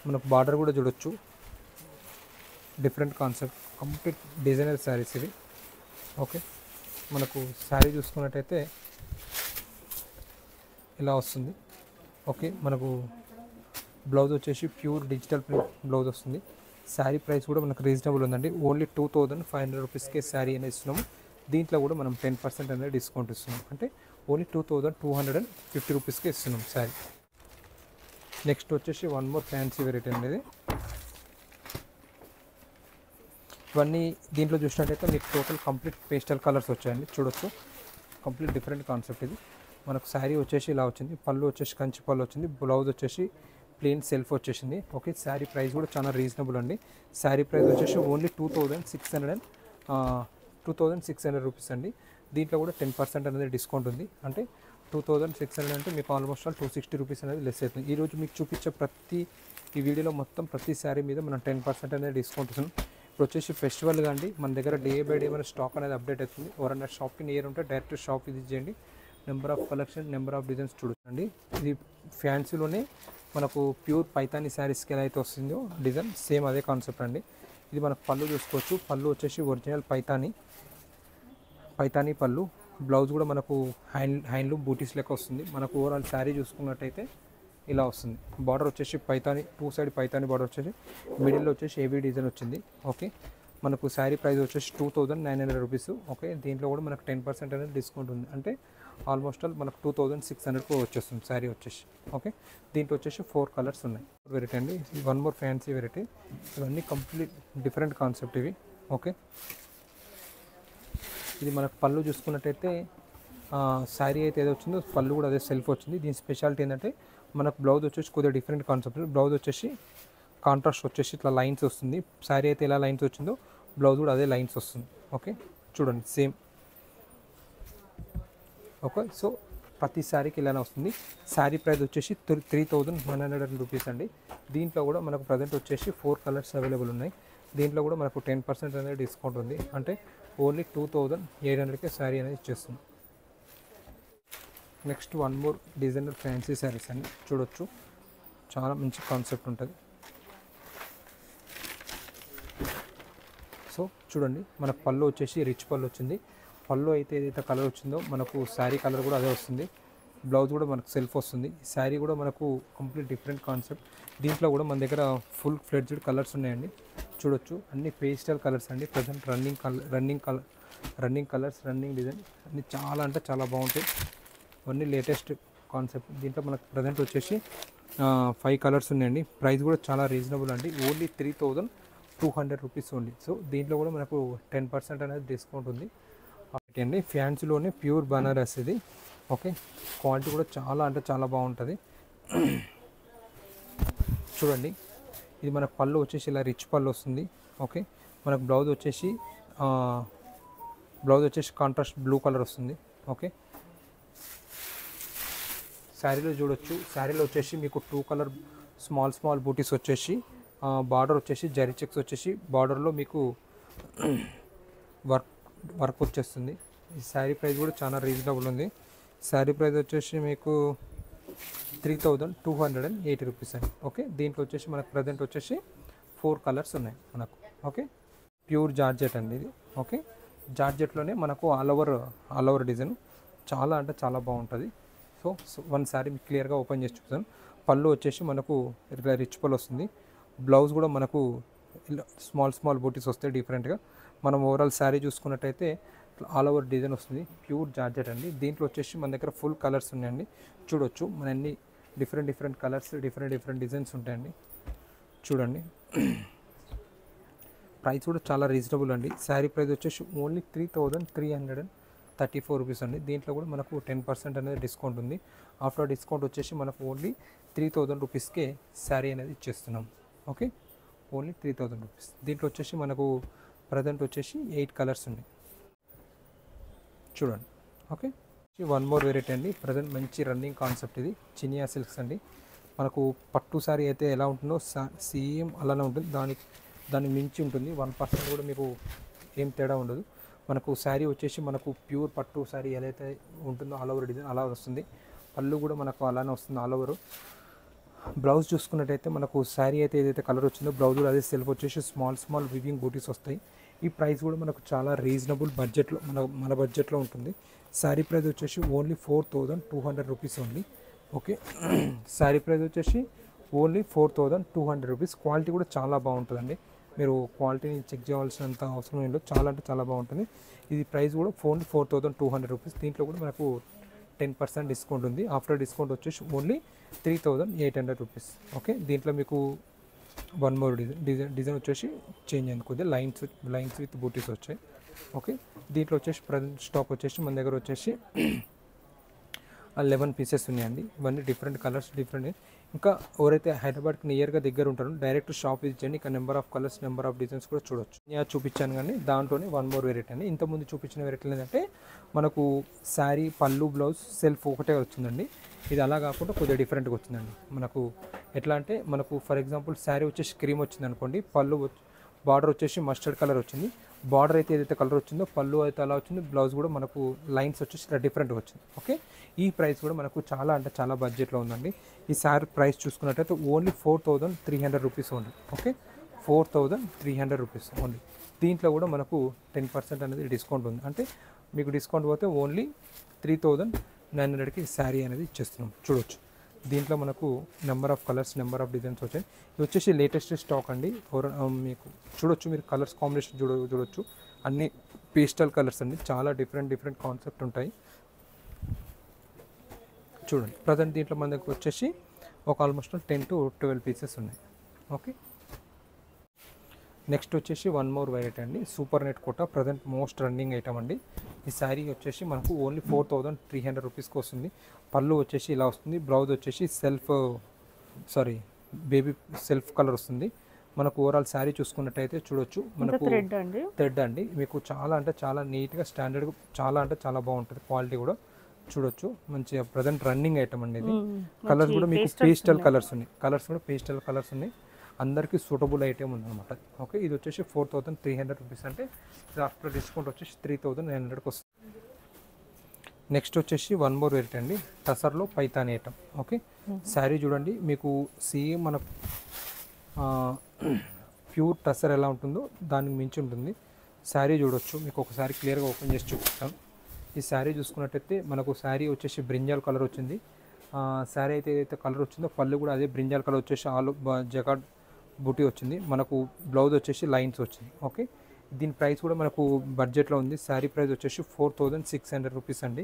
మనకు బార్డర్ కూడా చూడొచ్చు, different concept, complete designer saris ఇవి. ఓకే, మనకు శారీ చూసుకున్నట్టయితే ఇలా వస్తుంది. ఓకే, మనకు బ్లౌజ్ వచ్చేసి ప్యూర్ డిజిటల్ ప్రింట్ బ్లౌజ్ వస్తుంది. శారీ ప్రైస్ కూడా మనకు రీజనబుల్ ఉందండి. ఓన్లీ 2500 రూపీస్కే శారీ అనేది ఇస్తున్నాము. దీంట్లో కూడా మనం 10% అనేది డిస్కౌంట్ ఇస్తున్నాం. అంటే ఓన్లీ 2250 రూపీస్కే ఇస్తున్నాం శారీ. నెక్స్ట్ వచ్చేసి వన్ మోర్ ఫ్యాన్సీ వెరైటీ అనేది. ఇవన్నీ దీంట్లో చూసినట్టయితే మీకు టోటల్ కంప్లీట్ పేస్టల్ కలర్స్ వచ్చాయండి. చూడొచ్చు, కంప్లీట్ డిఫరెంట్ కాన్సెప్ట్ ఇది. మనకు శారీ వచ్చేసి ఇలా వచ్చింది. పళ్ళు వచ్చేసి కంచి పళ్ళు వచ్చింది. బ్లౌజ్ వచ్చేసి ప్లెయిన్ సెల్ఫ్ వచ్చేసింది. ఓకే, శారీ ప్రైస్ కూడా చాలా రీజనబుల్ అండి. శారీ ప్రైస్ వచ్చేసి ఓన్లీ 2600 రూపీస్ అండి. దీంట్లో కూడా 10% అనేది డిస్కౌంట్ ఉంది. అంటే 2600 అంటే మీకు ఆల్మోస్ట్ ఆల్ 260 రూపీస్ అనేది లెస్ అవుతుంది. ఈరోజు మీకు చూపించే ఈ వీడియోలో మొత్తం ప్రతి శారీ మీద మనం 10% అనేది డిస్కౌంట్ ఇస్తున్నాం. ఇప్పుడు వచ్చేసి ఫెస్టివల్గా అండి, మన దగ్గర డే బై డే మన స్టాక్ అనేది అప్డేట్ అవుతుంది. ఎవరన్నా షాప్కి నియర్ ఉంటే డైరెక్ట్ షాప్ విజిట్ చేయండి. Number of collection, number of designs చూడండి. ఇది ఫ్యాన్సీలోనే మనకు ప్యూర్ పైతానీ శారీస్కి ఎలా అయితే వస్తుందో డిజైన్ సేమ్ అదే కాన్సెప్ట్ అండి. ఇది మనకు పళ్ళు చూసుకోవచ్చు. పళ్ళు వచ్చేసి ఒరిజినల్ పైతానీ పళ్ళు. బ్లౌజ్ కూడా మనకు హ్యాండ్లూమ్ బూటీస్ లెక్క వస్తుంది. మనకు ఓవరాల్ శారీ చూసుకున్నట్టయితే ఇలా వస్తుంది. బార్డర్ వచ్చేసి పైతానీ, 2 సైడ్ పైతానీ బార్డర్ వచ్చేసి మిడిల్లో వచ్చేసి హెవీ డిజైన్ వచ్చింది. ఓకే, మనకు శారీ ప్రైస్ వచ్చేసి 2900 రూపీస్. ఓకే, దీంట్లో కూడా మనకు 10% అనేది డిస్కౌంట్ ఉంది. అంటే ఆల్మోస్ట్ ఆల్ మనకు 2600కు వచ్చేస్తుంది శారీ వచ్చేసి. ఓకే, దీంట్లో వచ్చేసి 4 కలర్స్ ఉన్నాయి. వెరైటీ అండి, వన్ మోర్ ఫ్యాన్సీ వెరైటీ. ఇవన్నీ కంప్లీట్ డిఫరెంట్ కాన్సెప్ట్ ఇవి. ఓకే, ఇది మనకు పళ్ళు చూసుకున్నట్టయితే శారీ అయితే ఏదో వచ్చిందో పళ్ళు కూడా అదే సెల్ఫ్ వచ్చింది. దీని స్పెషాలిటీ ఏంటంటే మనకు బ్లౌజ్ వచ్చేసి కొద్దిగా డిఫరెంట్ కాన్సెప్ట్. బ్లౌజ్ వచ్చేసి కాంట్రాస్ట్ వచ్చేసి ఇట్లా లైన్స్ వస్తుంది. శారీ అయితే ఎలా లైన్స్ వచ్చిందో బ్లౌజ్ కూడా అదే లైన్స్ వస్తుంది. ఓకే, చూడండి సేమ్. ఓకే, సో ప్రతి శారీకి ఇలానే వస్తుంది. శారీ ప్రైస్ వచ్చేసి 3100 రూపీస్ అండి. దీంట్లో కూడా మనకు ప్రజెంట్ వచ్చేసి 4 కలర్స్ అవైలబుల్ ఉన్నాయి. దీంట్లో కూడా మనకు 10% అనేది డిస్కౌంట్ ఉంది. అంటే ఓన్లీ 2700కే శారీ అనేది ఇచ్చేస్తుంది. Next one more designer fancy saris అండి. చూడొచ్చు, చాలా మంచి కాన్సెప్ట్ ఉంటుంది. సో చూడండి, మనకు పళ్ళు వచ్చేసి రిచ్ పళ్ళు వచ్చింది. పళ్ళు అయితే ఏదైతే కలర్ వచ్చిందో మనకు శారీ కలర్ కూడా అదే వస్తుంది. బ్లౌజ్ కూడా మనకు సెల్ఫ్ వస్తుంది. శారీ కూడా మనకు కంప్లీట్ డిఫరెంట్ కాన్సెప్ట్. దీంట్లో కూడా మన దగ్గర ఫుల్ ఫ్లెడ్జ్డ్ కలర్స్ ఉన్నాయండి. చూడొచ్చు, అన్ని పేస్టల్ కలర్స్ అండి. Present running colours, running design అన్ని చాలా అంటే చాలా బాగుంటాయి. అన్నీ లేటెస్ట్ కాన్సెప్ట్. దీంట్లో మనకు ప్రజెంట్ వచ్చేసి 5 కలర్స్ ఉన్నాయండి. ప్రైస్ కూడా చాలా రీజనబుల్ అండి. Only 3200 rupees only. సో దీంట్లో కూడా మనకు 10% అనేది డిస్కౌంట్ ఉంది. అండి ఫ్యాన్సీలోనే ప్యూర్ బనారస్ ఇది. ఓకే, క్వాలిటీ కూడా చాలా అంటే చాలా బాగుంటుంది. చూడండి, ఇది మనకు పళ్ళు వచ్చేసి ఇలా రిచ్ పళ్ళు వస్తుంది. ఓకే, మనకు బ్లౌజ్ వచ్చేసి కాంట్రాస్ట్ బ్లూ కలర్ వస్తుంది. ఓకే, శారీలో చూడొచ్చు, శారీలో వచ్చేసి మీకు 2 కలర్ స్మాల్ బూటీస్ వచ్చేసి బార్డర్ వచ్చేసి జరీ చెక్స్ వచ్చేసి బార్డర్లో మీకు వర్క్ వచ్చేస్తుంది. ఈ శారీ ప్రైస్ కూడా చాలా రీజనబుల్ ఉంది. శారీ ప్రైస్ వచ్చేసి మీకు 3280 రూపీస్ అండి. ఓకే, దీంట్లో వచ్చేసి మనకు ప్రజెంట్ వచ్చేసి 4 కలర్స్ ఉన్నాయి మనకు. ఓకే, ప్యూర్ జార్జెట్ అండి ఇది. ఓకే, జార్జెట్లోనే మనకు ఆల్ ఓవర్ డిజైన్ చాలా అంటే చాలా బాగుంటుంది. సో వన్ శారీ మీకు క్లియర్గా ఓపెన్ చేసి చూపిస్తాను. పళ్ళు వచ్చేసి మనకు ఇట్లా రిచ్ పళ్ళు వస్తుంది. బ్లౌజ్ కూడా మనకు ఇలా స్మాల్ బూటీస్ వస్తాయి డిఫరెంట్గా. మనం ఓవరాల్ శారీ చూసుకున్నట్టయితే ఆల్ ఓవర్ డిజైన్ వస్తుంది. ప్యూర్ జార్జెట్ అండి. దీంట్లో వచ్చేసి మన దగ్గర ఫుల్ కలర్స్ ఉన్నాయండి. చూడొచ్చు, మన అన్ని డిఫరెంట్ కలర్స్, డిఫరెంట్ డిజైన్స్ ఉంటాయండి. చూడండి, ప్రైస్ కూడా చాలా రీజనబుల్ అండి. శారీ ప్రైస్ వచ్చేసి ఓన్లీ 3334 రూపీస్ అండి. దీంట్లో కూడా మనకు 10% అనేది డిస్కౌంట్ ఉంది. ఆఫ్టర్ డిస్కౌంట్ వచ్చేసి మనకు ఓన్లీ 3000 రూపీస్కే శారీ అనేది ఇచ్చేస్తున్నాం. Okay, only 3000 rupees. దీంట్లో వచ్చేసి మనకు ప్రజెంట్ వచ్చేసి 8 కలర్స్ ఉన్నాయి. చూడండి. ఓకే, వన్ మోర్ వెరైటీ అండి. ప్రజెంట్ మంచి రన్నింగ్ కాన్సెప్ట్ ఇది. చినియా సిల్క్స్ అండి. మనకు పట్టు శారీ అయితే ఎలా ఉంటుందో సేమ్ అలానే ఉంటుంది. దానికి మించి ఉంటుంది. 1% కూడా మీకు ఏం తేడా ఉండదు. మనకు శారీ వచ్చేసి మనకు ప్యూర్ పట్టు శారీ ఎలా అయితే ఉంటుందో ఆల్ ఓవర్ డిజైన్ అలా వస్తుంది. పళ్ళు కూడా మనకు అలానే వస్తుంది ఆల్ ఓవర్. బ్లౌజ్ చూసుకున్నట్టయితే మనకు శారీ అయితే ఏదైతే కలర్ వచ్చిందో బ్లౌజ్ కూడా అదే సెల్ఫ్ వచ్చేసి స్మాల్ వివింగ్ బూటీస్ వస్తాయి. ఈ ప్రైస్ కూడా మనకు చాలా రీజనబుల్ బడ్జెట్లో మన బడ్జెట్లో ఉంటుంది. శారీ ప్రైస్ వచ్చేసి only 4200 rupees only. Okay, sari price వచ్చేసి ఓన్లీ 4200 రూపీస్. క్వాలిటీ కూడా చాలా బాగుంటుందండి. మీరు క్వాలిటీని చెక్ చేయాల్సినంత అవసరం లేదు. చాలా అంటే చాలా బాగుంటుంది. ఇది ప్రైస్ కూడా ఓన్లీ 4200 రూపీస్. దీంట్లో కూడా మనకు 10% డిస్కౌంట్ ఉంది. ఆఫ్టర్ డిస్కౌంట్ వచ్చేసి ఓన్లీ 3800 రూపీస్. ఓకే, దీంట్లో మీకు వన్ మోర్ డిజైన్ వచ్చేసి చేంజ్ అయింది కొద్దిగా. లైన్స్ విత్ బూటీస్ వచ్చాయి. ఓకే, దీంట్లో వచ్చేసి ప్రజెంట్ స్టాక్ వచ్చేసి మన దగ్గర వచ్చేసి 11 పీసెస్ ఉన్నాయండి. ఇవన్నీ డిఫరెంట్ కలర్స్, డిఫరెంట్. ఇంకా ఎవరైతే హైదరాబాద్కి నియర్గా దగ్గర ఉంటారో డైరెక్ట్ షాప్ విజిట్ చేయండి. ఇక్కడ number of colours, number of designs కూడా చూడొచ్చు. నేను చూపించాను కానీ దాంట్లోనే వన్ మోర్ వెరైటీ అండి. ఇంతకుముందు చూపించిన వెరైటీలు ఏంటంటే మనకు శారీ పళ్ళు బ్లౌజ్ సెల్ఫ్ ఒకటే వచ్చిందండి. ఇది అలా కాకుండా కొద్దిగా డిఫరెంట్గా వచ్చిందండి. మనకు ఎట్లా అంటే మనకు ఫర్ ఎగ్జాంపుల్ శారీ వచ్చేసి క్రీమ్ వచ్చింది అనుకోండి, పళ్ళు బార్డర్ వచ్చేసి మస్టర్డ్ కలర్ వచ్చింది. బార్డర్ అయితే ఏదైతే కలర్ వచ్చిందో పళ్ళు అయితే అలా వచ్చింది. బ్లౌజ్ కూడా మనకు లైన్స్ వచ్చేసి ఇలా డిఫరెంట్గా వచ్చింది. ఓకే, ఈ ప్రైస్ కూడా మనకు చాలా అంటే చాలా బడ్జెట్లో ఉందండి. ఈ శారీ ప్రైస్ చూసుకున్నట్టయితే only 4300 rupees only. Okay, 4300 rupees only. దీంట్లో కూడా మనకు 10% అనేది డిస్కౌంట్ ఉంది. అంటే మీకు డిస్కౌంట్ పోతే ఓన్లీ 3900కి శారీ అనేది ఇచ్చేస్తున్నాం. చూడొచ్చు, దీంట్లో మనకు number of colours, number of designs వచ్చాయి. ఇది వచ్చేసి లేటెస్ట్ స్టాక్ అండి. మీకు చూడొచ్చు, మీరు కలర్స్ కాంబినేషన్ చూడొచ్చు. అన్ని పేస్టల్ కలర్స్ అండి. చాలా డిఫరెంట్ కాన్సెప్ట్ ఉంటాయి. చూడండి, ప్రజెంట్ దీంట్లో మన దగ్గర వచ్చేసి ఒక ఆల్మోస్ట్ 10 to 12 పీసెస్ ఉన్నాయి. ఓకే, నెక్స్ట్ వచ్చేసి వన్ మోర్ వెరైటీ అండి. సూపర్ నెట్ కోట ప్రజెంట్ మోస్ట్ రన్నింగ్ ఐటమ్ అండి. ఈ శారీ వచ్చేసి మనకు ఓన్లీ 4300 రూపీస్కి వస్తుంది. పళ్ళు వచ్చేసి ఇలా వస్తుంది. బ్లౌజ్ వచ్చేసి బేబీ సెల్ఫ్ కలర్ వస్తుంది. మనకు ఓవరాల్ శారీ చూసుకున్నట్టయితే చూడొచ్చు, మనకు థ్రెడ్ అండి. మీకు చాలా అంటే చాలా నీట్గా స్టాండర్డ్గా చాలా అంటే చాలా బాగుంటుంది. క్వాలిటీ కూడా చూడొచ్చు, మంచిగా ప్రజెంట్ రన్నింగ్ ఐటమ్ అండి ఇది. కలర్స్ కూడా మీకు పేస్టల్ కలర్స్ ఉన్నాయి. కలర్స్ కూడా పేస్టల్ కలర్స్ ఉన్నాయి. అందరికీ సూటబుల్ ఐటమ్ ఉందన్నమాట. ఓకే, ఇది వచ్చేసి 4300 రూపీస్. అంటే ఆఫ్టర్ డిస్కౌంట్ వచ్చేసి 3900కి వస్తుంది. నెక్స్ట్ వచ్చేసి వన్ మోర్ వెరైటీ అండి. టసర్లో పైతాని ఐటమ్. ఓకే, శారీ చూడండి, మీకు సేమ్ మన ప్యూర్ టసర్ ఎలా ఉంటుందో దానికి మించి ఉంటుంది. శారీ చూడొచ్చు, మీకు ఒకసారి క్లియర్గా ఓపెన్ చేసి చూపిస్తాను. ఈ శారీ చూసుకున్నట్టయితే మనకు శారీ వచ్చేసి బ్రింజాల్ కలర్ వచ్చింది. శారీ అయితే ఏదైతే కలర్ వచ్చిందో పళ్ళు కూడా అదే బ్రింజాల్ కలర్ వచ్చేసి జకార్డ్ బూటీ వచ్చింది. మనకు బ్లౌజ్ వచ్చేసి లైన్స్ వచ్చింది. ఓకే, దీని ప్రైస్ కూడా మనకు బడ్జెట్లో ఉంది. శారీ ప్రైస్ వచ్చేసి 4600 రూపీస్ అండి.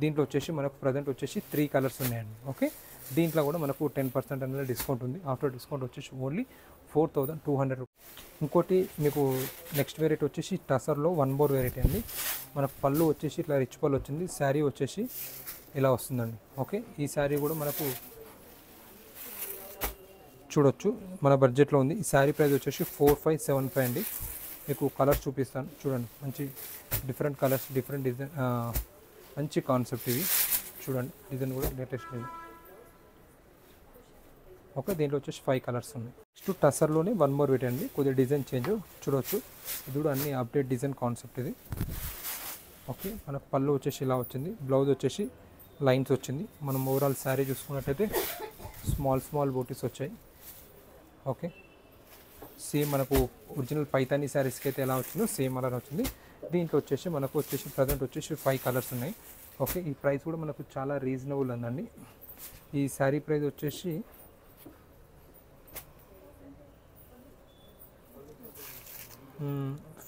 దీంట్లో వచ్చేసి మనకు ప్రజెంట్ వచ్చేసి 3 కలర్స్ ఉన్నాయండి. ఓకే, దీంట్లో కూడా మనకు 10% అనేది డిస్కౌంట్ ఉంది. ఆఫ్టర్ డిస్కౌంట్ వచ్చేసి ఓన్లీ 4200 రూపీస్. ఇంకోటి మీకు నెక్స్ట్ వెరైటీ వచ్చేసి టసర్లో వన్ మోర్ వెరైటీ అండి. మనకు పళ్ళు వచ్చేసి ఇట్లా రిచ్ పళ్ళు వచ్చింది. శారీ వచ్చేసి ఇలా వస్తుందండి. ఓకే, ఈ శారీ కూడా మనకు చూడొచ్చు మన బడ్జెట్లో ఉంది. ఈ శారీ ప్రైస్ వచ్చేసి 4575 అండి. మీకు కలర్స్ చూపిస్తాను చూడండి. మంచి డిఫరెంట్ కలర్స్, డిఫరెంట్ డిజైన్, మంచి కాన్సెప్ట్ ఇవి. చూడండి డిజైన్ కూడా లేటెస్ట్ డిజైన్. ఓకే, దీంట్లో వచ్చేసి 5 కలర్స్ ఉన్నాయి. నెక్స్ట్ టసర్లోనే వన్ మోర్ వెయిట్ అండి, కొద్దిగా డిజైన్ చేంజ్ చూడొచ్చు. ఇది కూడా అన్ని అప్డేట్ డిజైన్ కాన్సెప్ట్ ఇది. ఓకే, మనకు పళ్ళు వచ్చేసి ఇలా వచ్చింది, బ్లౌజ్ వచ్చేసి లైన్స్ వచ్చింది. మనం ఓవరాల్ శారీ చూసుకున్నట్టయితే స్మాల్ బూటీస్ వచ్చాయి. ఓకే, సేమ్ మనకు ఒరిజినల్ పైతానీ శారీస్కి అయితే ఎలా వచ్చిందో సేమ్ అలానే వచ్చింది. దీంట్లో వచ్చేసి మనకు వచ్చేసి ప్రజెంట్ వచ్చేసి 5 కలర్స్ ఉన్నాయి. ఓకే, ఈ ప్రైస్ కూడా మనకు చాలా రీజనబుల్ ఉందండి. ఈ శారీ ప్రైస్ వచ్చేసి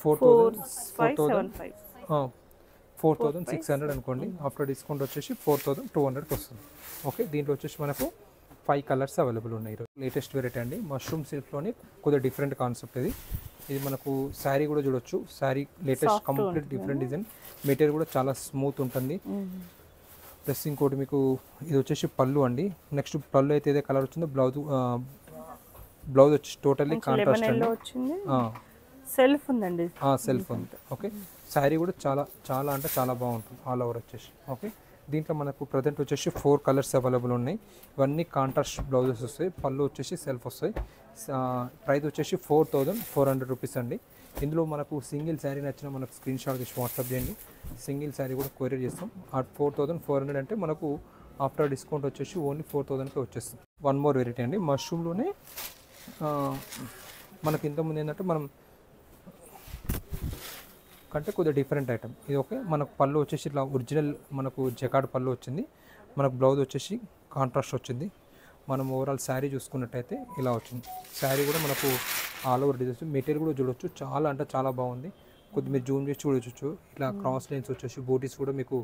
4,600 అనుకోండి. ఆఫ్టర్ డిస్కౌంట్ వచ్చేసి 4,200కి వస్తుంది. ఓకే, దీంట్లో వచ్చేసి మనకు 5 కలర్స్ అవైలబుల్ ఉన్నాయి. లేటెస్ట్ వెరైటీ అండి, మష్రూమ్ సిల్క్లోని కొద్దిగా డిఫరెంట్ కాన్సెప్ట్ ఇది. ఇది మనకు శారీ కూడా చూడొచ్చు. Sari latest complete different design, material కూడా చాలా స్మూత్ ఉంటుంది. ప్లస్ ఇంకోటి మీకు ఇది వచ్చేసి పళ్ళు అండి. నెక్స్ట్ పళ్ళు అయితే ఏదే కలర్ వచ్చిందో బ్లౌజ్ వచ్చి టోటల్లీ కాంట్రాస్ట్ అండి. సెల్ఫ్ ఉందండి, సెల్ఫ్ ఉంది. ఓకే, శారీ కూడా చాలా అంటే చాలా బాగుంటుంది ఆల్ ఓవర్ వచ్చేసి. ఓకే, దీంట్లో మనకు ప్రజెంట్ వచ్చేసి 4 కలర్స్ అవైలబుల్ ఉన్నాయి. ఇవన్నీ కాంట్రాస్ట్ బ్లౌజెస్ వస్తాయి, పళ్ళు వచ్చేసి సెల్ఫ్ వస్తాయి. ప్రైస్ వచ్చేసి 4,400 రూపీస్ అండి. ఇందులో మనకు సింగిల్ శారీ నచ్చిన మనకు స్క్రీన్ షాట్ తీసి వాట్సాప్ చేయండి, సింగిల్ శారీ కూడా కొరియర్ చేస్తాం. ఆ 4,400 అంటే మనకు ఆఫ్టర్ డిస్కౌంట్ వచ్చేసి ఓన్లీ 4,000కే వచ్చేస్తుంది. వన్ మోర్ వెరైటీ అండి, మష్రూమ్లోనే మనకి ఇంతకుముందు ఏంటంటే మనం కంటే కొద్దిగా డిఫరెంట్ ఐటమ్ ఇది. ఓకే, మనకు పళ్ళు వచ్చేసి ఇట్లా ఒరిజినల్ మనకు జకాడ్ పళ్ళు వచ్చింది. మనకు బ్లౌజ్ వచ్చేసి కాంట్రాస్ట్ వచ్చింది. మనం ఓవరాల్ శారీ చూసుకున్నట్టయితే ఇలా వచ్చింది. శారీ కూడా మనకు ఆల్ ఓవర్ డిజైన్స్, మెటీరియల్ కూడా చూడొచ్చు, చాలా అంటే చాలా బాగుంది. కొద్దిగా మీరు జూమ్ చేసి చూడొచ్చు. ఇలా క్రాస్ లైన్స్ వచ్చేసి బూటీస్ కూడా మీకు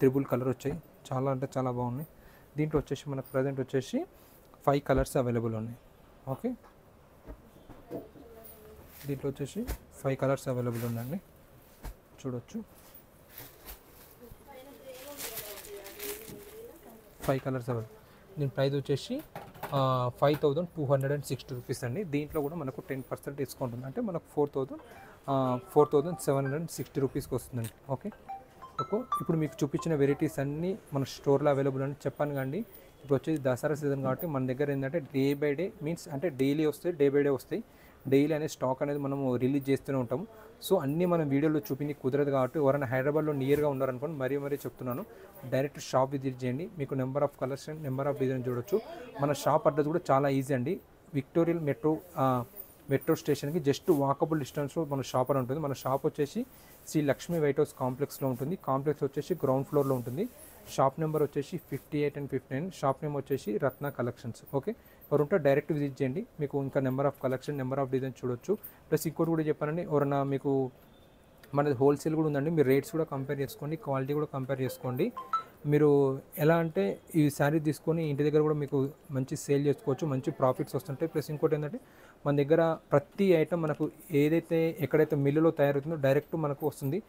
త్రిబుల్ కలర్ వచ్చాయి, చాలా అంటే చాలా బాగున్నాయి. దీంట్లో వచ్చేసి మనకు ప్రజెంట్ వచ్చేసి 5 కలర్స్ అవైలబుల్ ఉన్నాయి. ఓకే, దీంట్లో వచ్చేసి 5 కలర్స్ అవైలబుల్ ఉందండి, చూడొచ్చు. 5 కలర్స్ అవైలబుల్. దీని ప్రైస్ వచ్చేసి 5,260 రూపీస్ అండి. దీంట్లో కూడా మనకు 10% డిస్కౌంట్ ఉంది, అంటే మనకు 4,760 రూపీస్కి వస్తుందండి. ఓకే, ఇప్పుడు మీకు చూపించిన వెరైటీస్ అన్నీ మన స్టోర్లో అవైలబుల్ అని చెప్పాను కండి. ఇప్పుడు వచ్చేది దసరా సీజన్ కాబట్టి మన దగ్గర ఏంటంటే డే బై డే మీన్స్ అంటే డైలీ వస్తాయి, డే బై డే వస్తాయి. డైలీ అనేది స్టాక్ అనేది మనము రిలీజ్ చేస్తూనే ఉంటాము. సో అన్నీ మనం వీడియోలో చూపించి కుదరదు కాబట్టి ఎవరైనా హైదరాబాద్లో నియర్గా ఉన్నారనుకోండి, మరీ చెప్తున్నాను, డైరెక్ట్ షాప్ విజిట్ చేయండి. మీకు number of colours and number of design చూడొచ్చు. మన షాప్ అడ్రస్ కూడా చాలా ఈజీ అండి. విక్టోరియల్ మెట్రో స్టేషన్కి జస్ట్ వాకబుల్ డిస్టెన్స్లో మన షాప్ అని ఉంటుంది. మన షాప్ వచ్చేసి శ్రీ లక్ష్మీ వైట్ హౌస్ కాంప్లెక్స్లో ఉంటుంది. కాంప్లెక్స్ వచ్చేసి గ్రౌండ్ ఫ్లోర్లో ఉంటుంది. షాప్ నెంబర్ వచ్చేసి 58 and 59. షాప్ నేమ్ వచ్చేసి రత్న కలెక్షన్స్. ఓకే, ఎవరుంటే డైరెక్ట్ విజిట్ చేయండి. మీకు ఇంకా number of collection, number of design చూడొచ్చు. ప్లస్ ఇంకోటి కూడా చెప్పానండి, ఎవరన్నా మీకు మనది హోల్సేల్ కూడా ఉందండి, మీరు రేట్స్ కూడా కంపేర్ చేసుకోండి, క్వాలిటీ కూడా కంపేర్ చేసుకోండి. మీరు ఎలా అంటే ఈ శారీ తీసుకొని ఇంటి దగ్గర కూడా మీకు మంచి సేల్ చేసుకోవచ్చు, మంచి ప్రాఫిట్స్ వస్తుంటాయి. ప్లస్ ఇంకోటి ఏంటంటే మన దగ్గర ప్రతి ఐటమ్ మనకు ఏదైతే ఎక్కడైతే మిల్లులో తయారవుతుందో డైరెక్ట్ మనకు వస్తుంది.